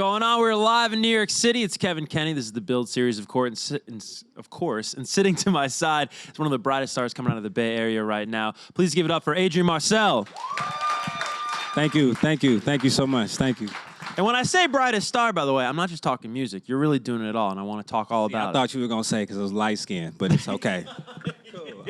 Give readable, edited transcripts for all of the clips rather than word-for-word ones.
going on? We're live in New York City. It's Kevin Kenny. This is the Build series, of course. And sitting to my side is one of the brightest stars coming out of the Bay Area right now. Please give it up for Adrian Marcel. Thank you so much. Thank you. And when I say brightest star, by the way, I'm not just talking music. You're really doing it all, and I want to talk all about it. I thought you were going to say because it was light skin, but it's okay.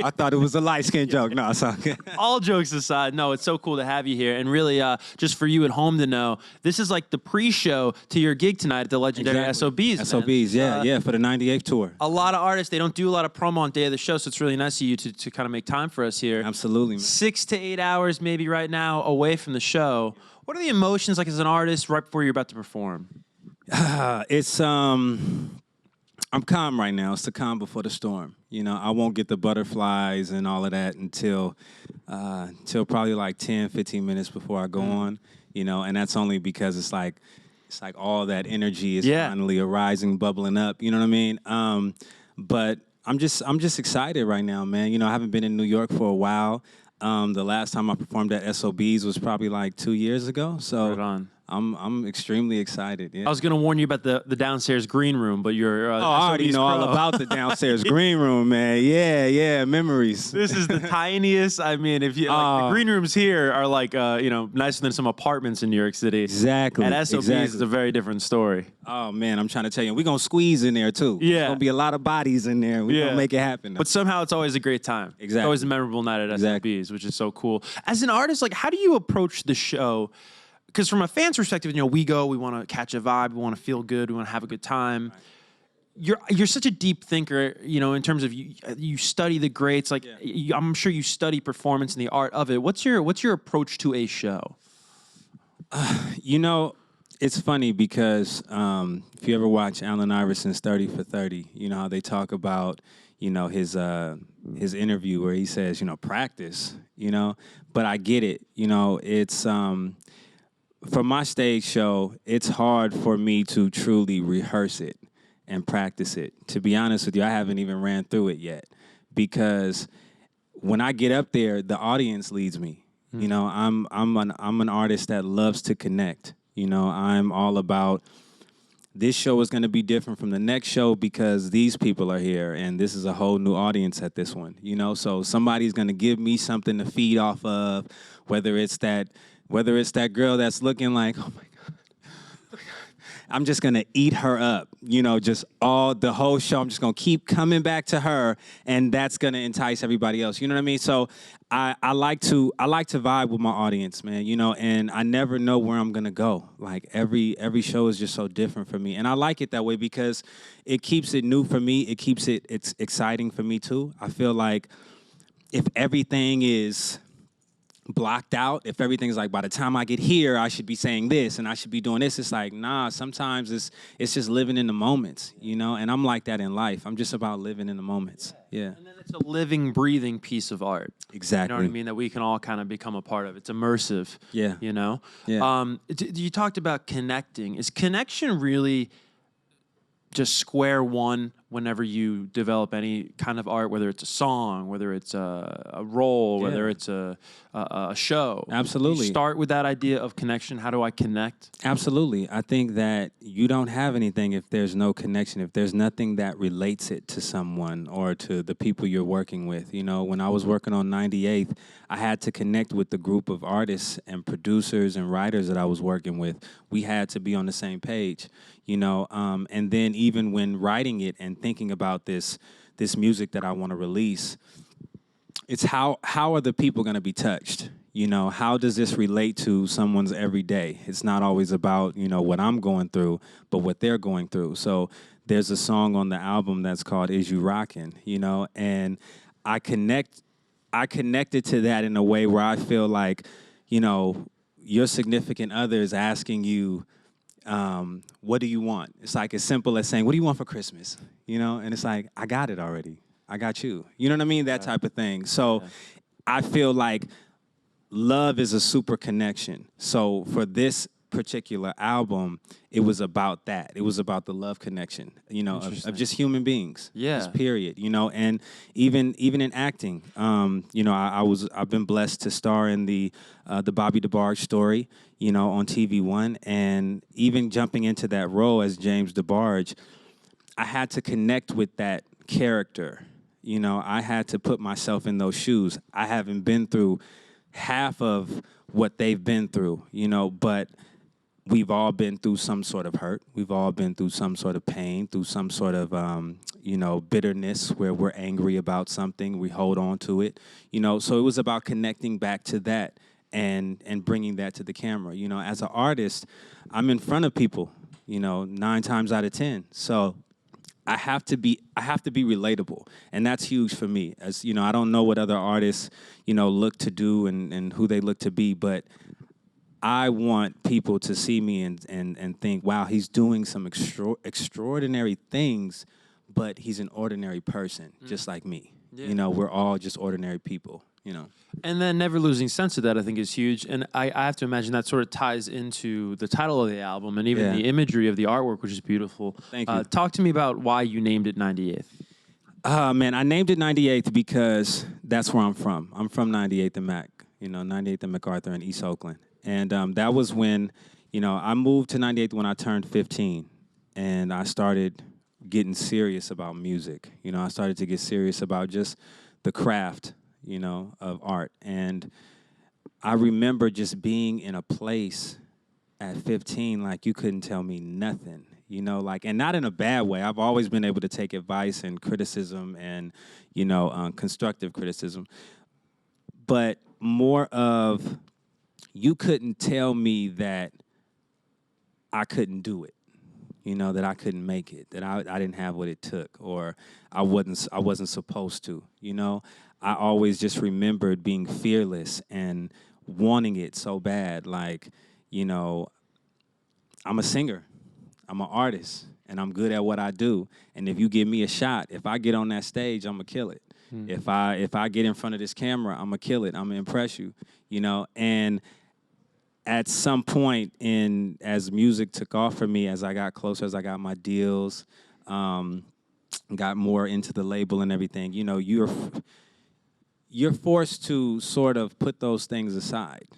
I thought it was a light skin joke. No, it's okay. All jokes aside, no, it's so cool to have you here. And really, just for you at home to know, this is like the pre-show to your gig tonight at the legendary SOBs. SOBs, yeah, for the 98th tour. A lot of artists, they don't do a lot of promo on day of the show, so it's really nice of you to kind of make time for us here. Absolutely, man. 6 to 8 hours maybe right now away from the show. What are the emotions like as an artist right before you're about to perform? I'm calm right now. It's the calm before the storm. You know, I won't get the butterflies and all of that until probably like 10, 15 minutes before I go on. You know, and that's only because it's like all that energy is finally arising, bubbling up. You know what I mean? But I'm just excited right now, man. You know, I haven't been in New York for a while. The last time I performed at SOBs was probably like 2 years ago. So. Right on. I'm extremely excited. Yeah. I was going to warn you about the downstairs green room, but you're I already know all about the downstairs green room, man. Yeah, memories. This is the tiniest. I mean, if you like, the green rooms here are like nicer than some apartments in New York City. Exactly. At SOBs, it's a very different story. Oh man, I'm trying to tell you, we're gonna squeeze in there too. Yeah, there's gonna be a lot of bodies in there. We're gonna make it happen. But somehow it's always a great time. Exactly. It's always a memorable night at SOBs, which is so cool. As an artist, like, how do you approach the show? Because from a fan's perspective, you know, we want to catch a vibe, we want to feel good, we want to have a good time. Right. You're such a deep thinker, you know, in terms of you study the greats. Like, I'm sure you study performance and the art of it. What's your approach to a show? You know, it's funny because if you ever watch Allen Iverson's 30 for 30, you know how they talk about, you know, his interview where he says, you know, practice, you know. But I get it, you know, it's for my stage show, it's hard for me to truly rehearse it and practice it. To be honest with you, I haven't even ran through it yet because when I get up there, the audience leads me. You know, I'm an artist that loves to connect. You know, I'm all about this show is going to be different from the next show because these people are here and this is a whole new audience at this one. You know, so somebody's going to give me something to feed off of, whether it's that girl that's looking like, oh my God, I'm just going to eat her up, you know, just the whole show. I'm just going to keep coming back to her, and that's going to entice everybody else. You know what I mean? So I like to vibe with my audience, man, you know, and I never know where I'm going to go. Like every show is just so different for me. And I like it that way because it keeps it new for me. It keeps it's exciting for me too. I feel like if everything is blocked out, if everything's like by the time I get here I should be saying this and I should be doing this, it's like nah, sometimes it's just living in the moments, you know, and I'm like that in life. I'm just about living in the moments. Yeah. And then it's a living, breathing piece of art. Exactly. You know what I mean? That we can all kind of become a part of. It's immersive. Yeah. You know? Yeah. You talked about connecting. Is connection really just square one whenever you develop any kind of art, whether it's a song, whether it's a role, whether it's a show? Absolutely. You start with that idea of connection. How do I connect? Absolutely. I think that you don't have anything if there's no connection, if there's nothing that relates it to someone or to the people you're working with. You know, when I was working on 98th, I had to connect with the group of artists and producers and writers that I was working with. We had to be on the same page, you know, and then even when writing it and thinking about this music that I want to release, it's how are the people going to be touched? You know, how does this relate to someone's everyday? It's not always about, you know, what I'm going through, but what they're going through. So there's a song on the album that's called Is You Rockin', you know, and I connected to that in a way where I feel like, you know, your significant other is asking you, what do you want? It's like as simple as saying, what do you want for Christmas? You know, and it's like, I got it already. I got you. You know what I mean? That type of thing. So I feel like love is a super connection. So for this particular album, it was about that. It was about the love connection, you know, of just human beings. Yeah. Just period, you know, and even in acting, you know, I've been blessed to star in the Bobby DeBarge story, you know, on TV1, and even jumping into that role as James DeBarge, I had to connect with that character. You know, I had to put myself in those shoes. I haven't been through half of what they've been through, you know, but we've all been through some sort of hurt. We've all been through some sort of pain, through some sort of, you know, bitterness where we're angry about something. We hold on to it, you know. So it was about connecting back to that and bringing that to the camera. You know, as an artist, I'm in front of people, you know, 9 times out of 10. So I have to be relatable, and that's huge for me. As you know, I don't know what other artists, you know, look to do and who they look to be, but I want people to see me and think, wow, he's doing some extraordinary things, but he's an ordinary person, just like me. Yeah. You know, we're all just ordinary people, you know. And then never losing sense of that, I think, is huge. And I have to imagine that sort of ties into the title of the album and even the imagery of the artwork, which is beautiful. Thank you. Talk to me about why you named it 98th. Man, I named it 98th because that's where I'm from. I'm from 98th and Mac, you know, 98th and MacArthur in East Oakland. And that was when, you know, I moved to 98th when I turned 15. And I started getting serious about music. You know, I started to get serious about just the craft, you know, of art. And I remember just being in a place at 15, like you couldn't tell me nothing, you know, like, and not in a bad way. I've always been able to take advice and criticism and, you know, constructive criticism. But more of, you couldn't tell me that I couldn't do it. You know, that I couldn't make it, that I didn't have what it took, or I wasn't supposed to, you know. I always just remembered being fearless and wanting it so bad. Like, you know, I'm a singer, I'm an artist, and I'm good at what I do. And if you give me a shot, if I get on that stage, I'm gonna kill it. If I get in front of this camera, I'm gonna kill it. I'm gonna impress you, you know. And at some point as music took off for me, as I got closer, as I got my deals, got more into the label and everything, you know, you're forced to sort of put those things aside,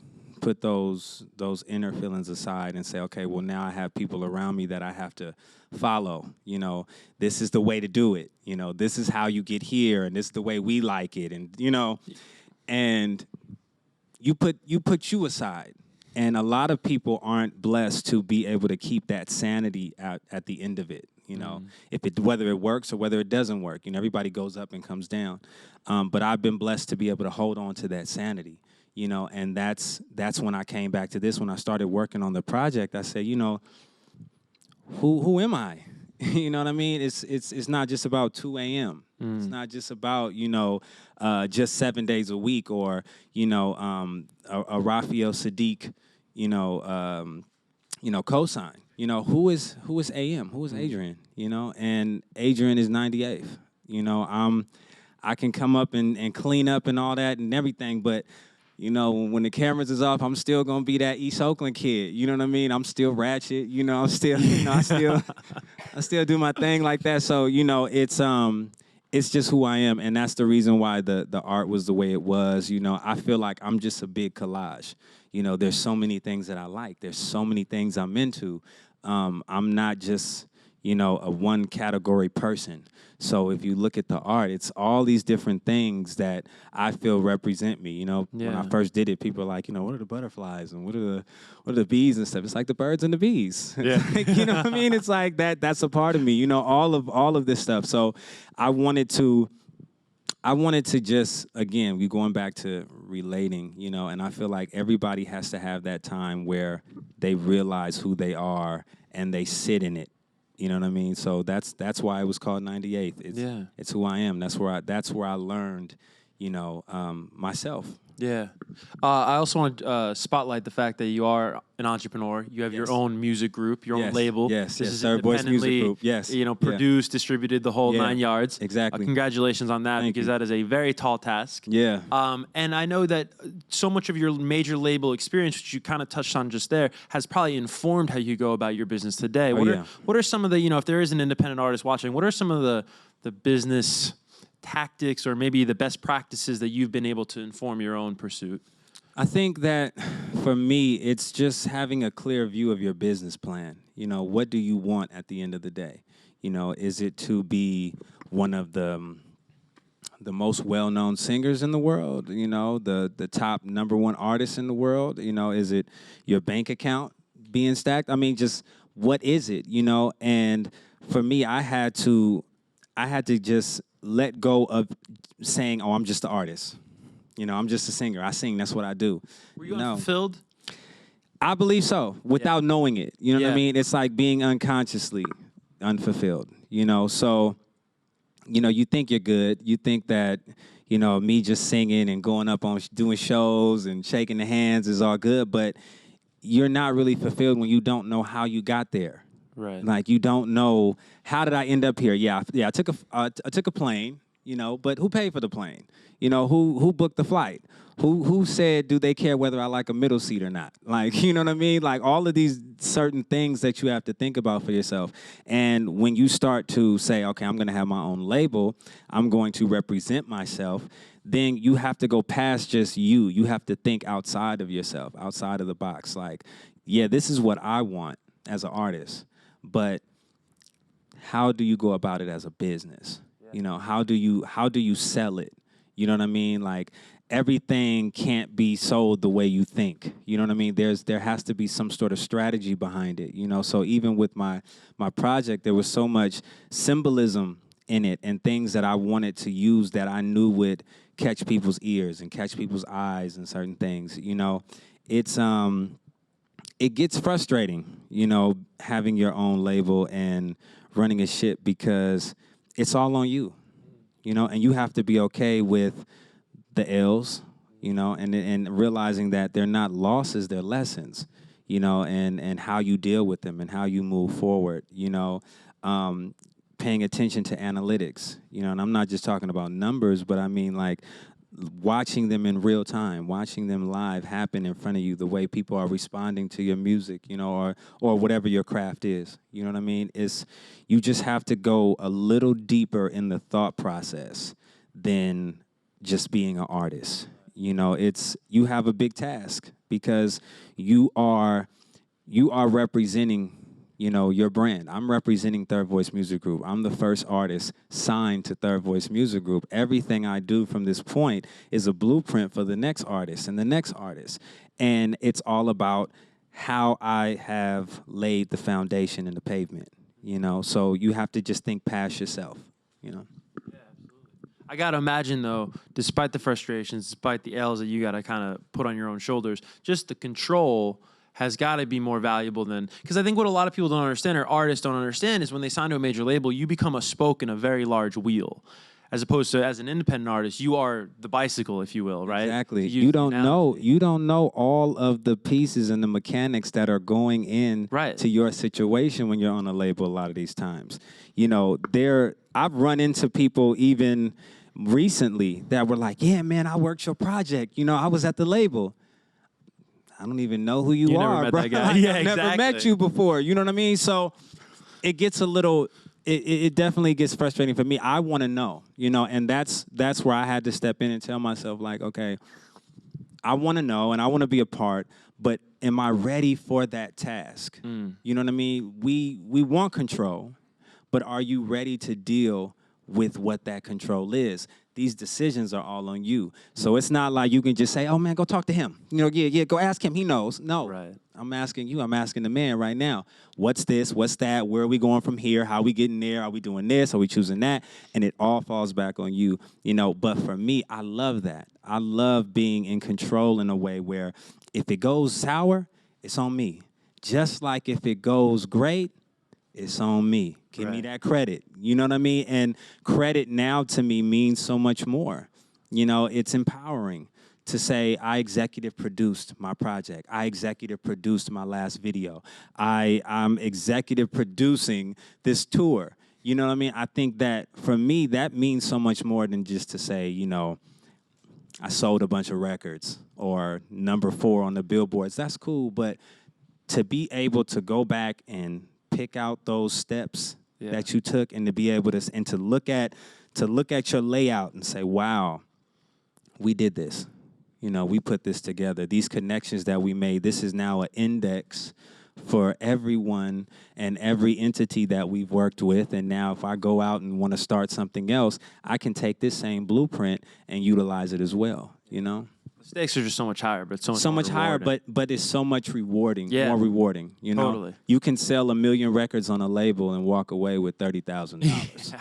put those inner feelings aside and say, okay, well, now I have people around me that I have to follow. You know, this is the way to do it. You know, this is how you get here, and this is the way we like it. And, you know, and you put you aside. And a lot of people aren't blessed to be able to keep that sanity at the end of it. You know, whether it works or whether it doesn't work. You know, everybody goes up and comes down. But I've been blessed to be able to hold on to that sanity. You know, and that's when I came back to this. When I started working on the project, I said, you know, who am I? You know what I mean? It's not just about 2 a.m. It's not just about, you know, just 7 days a week, or, you know, a Raphael Sadiq, you know, cosign. You know, who is AM? Who is Adrian? You know, and Adrian is 98th. You know, I can come up and clean up and all that and everything, but you know, when the cameras is off, I'm still gonna be that East Oakland kid. You know what I mean? I'm still ratchet. You know, I'm still, you know, I still do my thing like that. So, you know, it's just who I am, and that's the reason why the art was the way it was. You know, I feel like I'm just a big collage. You know, there's so many things that I like. There's so many things I'm into. I'm not just, you know, a one category person. So if you look at the art, it's all these different things that I feel represent me. You know, when I first did it, people are like, you know, what are the butterflies and what are the bees and stuff? It's like the birds and the bees. Yeah. Like, you know what I mean? It's like that's a part of me. You know, all of this stuff. So I wanted to just, again, we going back to relating, you know, and I feel like everybody has to have that time where they realize who they are and they sit in it. You know what I mean? So that's why it was called 98th. It's who I am. That's where I learned, you know, myself. Yeah. I also want to spotlight the fact that you are an entrepreneur. You have your own music group, your own label. Yes, This yes. is Third Voice Music Group. Yes. produced, distributed, the whole Yeah, 9 yards. exactly. Congratulations on that, Thank because you. that is a very tall task. Yeah. And I know that so much of your major label experience, which you kind of touched on just there, has probably informed how you go about your business today. What are some of the, if there is an independent artist watching, what are some of the business tactics or maybe the best practices that you've been able to inform your own pursuit? I think that for me, it's just having a clear view of your business plan. What do you want at the end of the day? Is it to be one of the most well-known singers in the world? The top #1 artist in the world? Is it your bank account being stacked? I mean, just what is it? And for me, I had to just let go of saying, "Oh, I'm just an artist." I'm just a singer. I sing. That's what I do. Were you unfulfilled? I believe so, without knowing it. You know what I mean? It's like being unconsciously unfulfilled. So, you think you're good. You think that, me just singing and going up on doing shows and shaking the hands is all good, but you're not really fulfilled when you don't know how you got there. Right. Like, you don't know, how did I end up here? Yeah. I took a plane. But who paid for the plane? Who booked the flight? Who said, do they care whether I like a middle seat or not? Like, you know what I mean? Like, all of these certain things that you have to think about for yourself. And when you start to say, okay, I'm going to have my own label, I'm going to represent myself, then you have to go past just you. You have to think outside of yourself, outside of the box. Like, yeah, this is what I want as an artist, but how do you go about it as a business? How do you sell it? You know what I mean? Like, everything can't be sold the way you think. You know what I mean? There has to be some sort of strategy behind it. So even with my project, there was so much symbolism in it and things that I wanted to use that I knew would catch people's ears and catch people's eyes and certain things. It's it gets frustrating, having your own label and running a ship, because it's all on you, and you have to be okay with the L's, and realizing that they're not losses, they're lessons, and how you deal with them and how you move forward, paying attention to analytics, and I'm not just talking about numbers, but I mean, like, watching them in real time, watching them live happen in front of you, the way people are responding to your music, or whatever your craft is. You know what I mean? You just have to go a little deeper in the thought process than just being an artist. You have a big task, because you are representing your brand. I'm representing Third Voice Music Group. I'm the first artist signed to Third Voice Music Group. Everything I do from this point is a blueprint for the next artist and the next artist. And it's all about how I have laid the foundation in the pavement, So you have to just think past yourself, Yeah, absolutely. I got to imagine, though, despite the frustrations, despite the L's that you got to kind of put on your own shoulders, just the control has got to be more valuable than, because I think what a lot of people don't understand, or artists don't understand, is when they sign to a major label, you become a spoke in a very large wheel, as opposed to, as an independent artist, you are the bicycle, if you will, right? Exactly. You don't know all of the pieces and the mechanics that are going in to your situation when you're on a label. A lot of these times, I've run into people even recently that were like, "Yeah, man, I worked your project. I was at the label." I don't even know who you are, never met bro. that guy. Like, Yeah, I've never exactly. met you before. You know what I mean? So it gets a little. It definitely gets frustrating for me. I want to know, and that's where I had to step in and tell myself, like, okay, I want to know and I want to be a part, but am I ready for that task? You know what I mean? We want control, but are you ready to deal with what that control is? These decisions are all on you. So it's not like you can just say, oh, man, go talk to him. Go ask him. He knows. No. Right. I'm asking you. I'm asking the man right now. What's this? What's that? Where are we going from here? How are we getting there? Are we doing this? Are we choosing that? And it all falls back on you, But for me, I love that. I love being in control in a way where if it goes sour, it's on me. Just like if it goes great, it's on me. Give me that credit. You know what I mean? And credit now to me means so much more. It's empowering to say, I executive produced my project. I executive produced my last video. I'm executive producing this tour. You know what I mean? I think that for me, that means so much more than just to say, you know, I sold a bunch of records or #4 on the billboards. That's cool, but to be able to go back and pick out those steps that you took, and to be able to and to look at your layout and say, wow, we did this. You know, we put this together. These connections that we made, this is now an index for everyone and every entity that we've worked with. And now if I go out and want to start something else, I can take this same blueprint and utilize it as well, you know? The stakes are just so much higher, but so much higher, but it's so much rewarding, more rewarding, you know? Totally. You can sell 1 million records on a label and walk away with $30,000.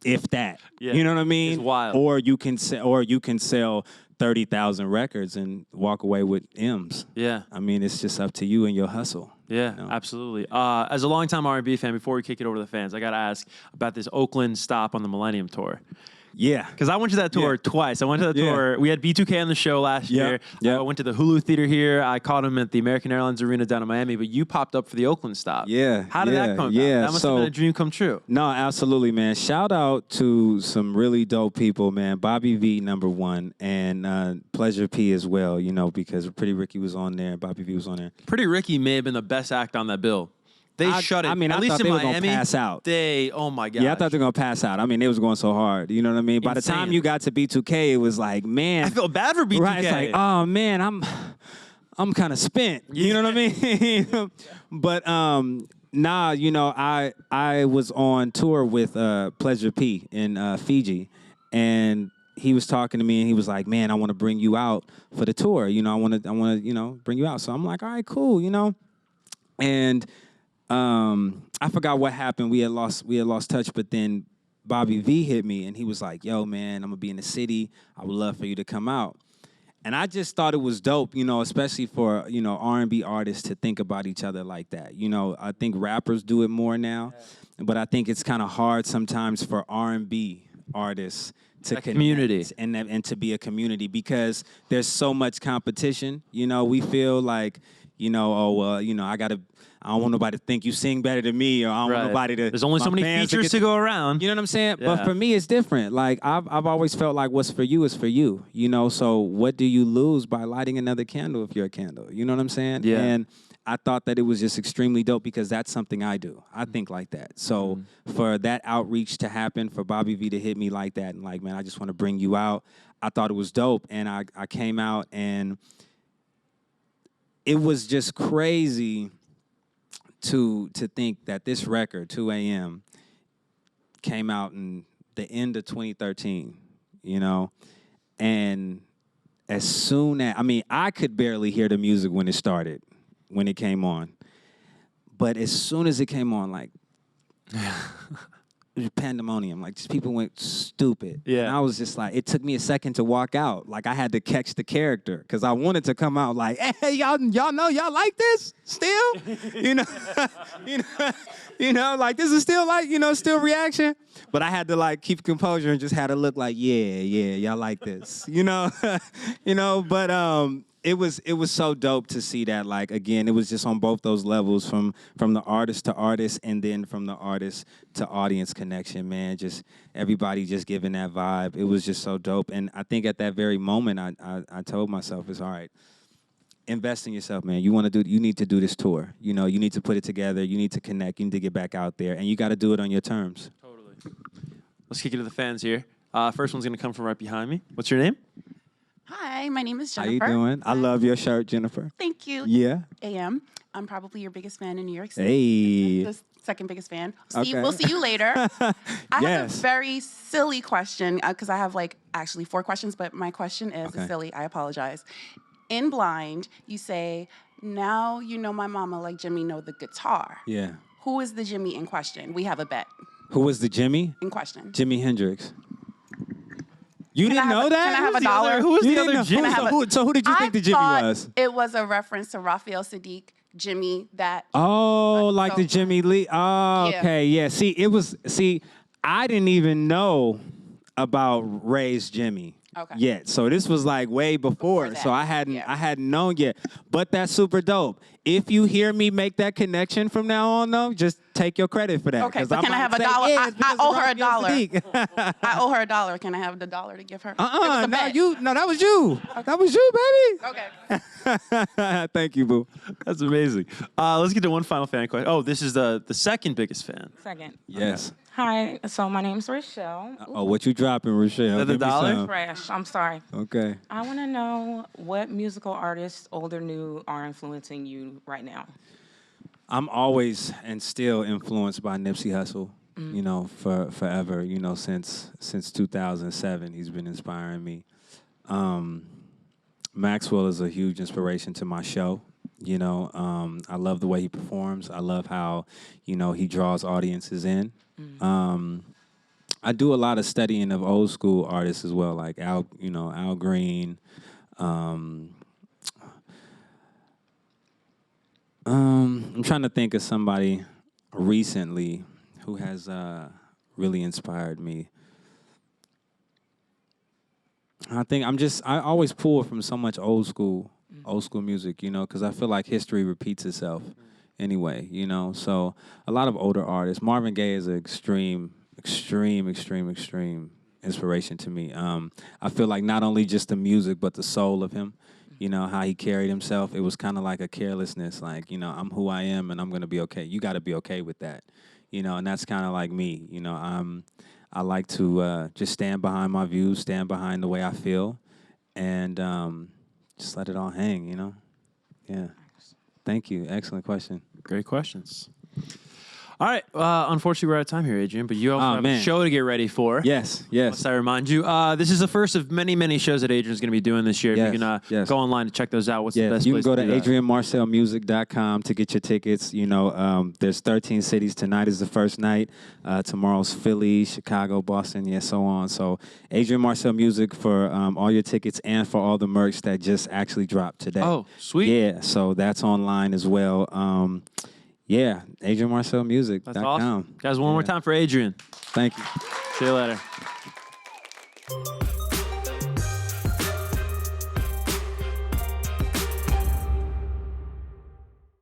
If that. You know what I mean? It's wild. Or you can sell 30,000 records and walk away with M's. Yeah. I mean, it's just up to you and your hustle. Yeah, you know? absolutely. As a longtime R&B fan, before we kick it over to the fans, I got to ask about this Oakland stop on the Millennium Tour. Yeah. Because I went to that tour twice. I went to that tour. We had B2K on the show last year. I went to the Hulu Theater here. I caught him at the American Airlines Arena down in Miami. But you popped up for the Oakland stop. Yeah. How did that come about? That must have been a dream come true. No, absolutely, man. Shout out to some really dope people, man. Bobby V, #1, and Pleasure P as well, you know, because Pretty Ricky was on there. Bobby V was on there. Pretty Ricky may have been the best act on that bill. They shut it. I mean, at I least thought in they were Miami, going to pass out. Oh my God. Yeah, I thought they were going to pass out. I mean, they was going so hard. You know what I mean? By the time you got to B2K, it was like, man. I feel bad for B2K. Right, it's like, oh, man, I'm kind of spent. You know what I mean? But, nah, you know, I was on tour with Pleasure P in Fiji, and he was talking to me, and he was like, man, I want to bring you out for the tour. You know, I want to, you know, bring you out. So I'm like, all right, cool, you know. And I forgot what happened. We had lost touch, but then Bobby V hit me, and he was like, yo, man, I'm going to be in the city. I would love for you to come out. And I just thought it was dope, you know, especially for, you know, R&B artists to think about each other like that. You know, I think rappers do it more now, but I think it's kind of hard sometimes for R&B artists to connect community and to be a community, because there's so much competition. You know, we feel like, you know, oh, well, you know, I don't want nobody to think you sing better than me, or I don't want nobody to. There's only so many features to go around. You know what I'm saying? Yeah. But for me, it's different. Like I've always felt like what's for you is for you. You know, so what do you lose by lighting another candle if you're a candle? You know what I'm saying? Yeah. And I thought that it was just extremely dope, because that's something I do. I think like that. So for that outreach to happen, for Bobby V to hit me like that, and like, man, I just want to bring you out. I thought it was dope, and I came out, and it was just crazy to think that this record, 2 a.m., came out in the end of 2013, you know? And as soon as, I mean, I could barely hear the music when it started, when it came on. But as soon as it came on, like, it was pandemonium. Like, just people went stupid. Yeah. And I was just like, it took me a second to walk out. Like, I had to catch the character, because I wanted to come out like, hey, y'all know y'all like this still? you know, you know, like, this is still like, you know, still reaction. But I had to like keep composure and just had to look like, yeah, y'all like this, you know, you know. But it was so dope to see that. Like, again, it was just on both those levels, from the artist to artist, and then from the artist to audience connection, man. Just everybody just giving that vibe. It was just so dope. And I think at that very moment, I told myself, it's all right. Invest in yourself, man. You need to do this tour. You know, you need to put it together. You need to connect. You need to get back out there, and you got to do it on your terms. Totally. Let's kick it to the fans here. First one's gonna come from right behind me. What's your name? Hi, my name is Jennifer. How you doing? I love your shirt, Jennifer. Thank you. Yeah. AM. I'm probably your biggest fan in New York City. Hey. The second biggest fan. Okay. We'll see you later. I have Yes. a very silly question, because I have like actually 4 questions, but my question is silly. I apologize. In Blind, you say, now you know my mama like Jimmy know the guitar. Yeah. Who is the Jimmy in question? We have a bet Who was the Jimmy? in question. Jimi Hendrix. You Can didn't know that? Can I have Who's a the other- dollar? who was You the didn't other know- Jimmy? So who did you think the Jimmy thought was? It was a reference to Raphael Sadiq, Jimmy, that. Oh, like the so- Jimmy Lee. Oh, Yeah. okay. Yeah. See, I didn't even know about Ray's Jimmy. Okay. yet. So this was like way before. Before So that, I hadn't yeah. I hadn't known yet. But that's super dope. If you hear me make that connection from now on, though, just take your credit for that. Okay, 'Cause but can I might have a say, dollar? yeah, it's I because owe of her a Rafi and dollar. Sadiq. I owe her a dollar. Can I have the dollar to give her? It was a No, bet. that was you. That was you, baby. Okay. Thank you, boo. That's amazing. Let's get to one final fan question. Oh, this is the second biggest fan. Second. Yes. Hi, so my name's Rochelle. Oh, what you dropping, Rochelle? that the Give me dollar? some. Fresh. I'm sorry. Okay. I want to know what musical artists, old or new, are influencing you right now. I'm always and still influenced by Nipsey Hussle. You know, for forever. You know, since 2007, he's been inspiring me. Maxwell is a huge inspiration to my show. You know, I love the way he performs. I love how, you know, he draws audiences in. I do a lot of studying of old school artists as well, like Al Green. I'm trying to think of somebody recently who has really inspired me. I always pull from so much old school music, you know, because I feel like history repeats itself anyway, you know. So a lot of older artists. Marvin Gaye is an extreme inspiration to me. I feel like not only just the music, but the soul of him, you know, how he carried himself. It was kind of like a carelessness, like, you know, I'm who I am and I'm going to be okay. You got to be okay with that, you know, and that's kind of like me, you know. I like to just stand behind my views, stand behind the way I feel, and just let it all hang, you know? Yeah. Thank you. Excellent question. Great questions. All right. Unfortunately, we're out of time here, Adrian, but you also have a man. show to get ready for. Yes. Must I remind you? This is the first of many, many shows that Adrian's going to be doing this year. Yes, If you can yes. go online and check those out. What's the Yes, best you can place go to do that? adrianmarcelmusic.com to get your tickets. You know, there's 13 cities. Tonight is the first night. Tomorrow's Philly, Chicago, Boston, yeah, so on. So Adrian Marcel Music for all your tickets and for all the merch that just actually dropped today. Oh, sweet. Yeah, so that's online as well. Yeah, adrianmarcelmusic.com. That's awesome. Guys, one more time for Adrian. Thank you. See you later.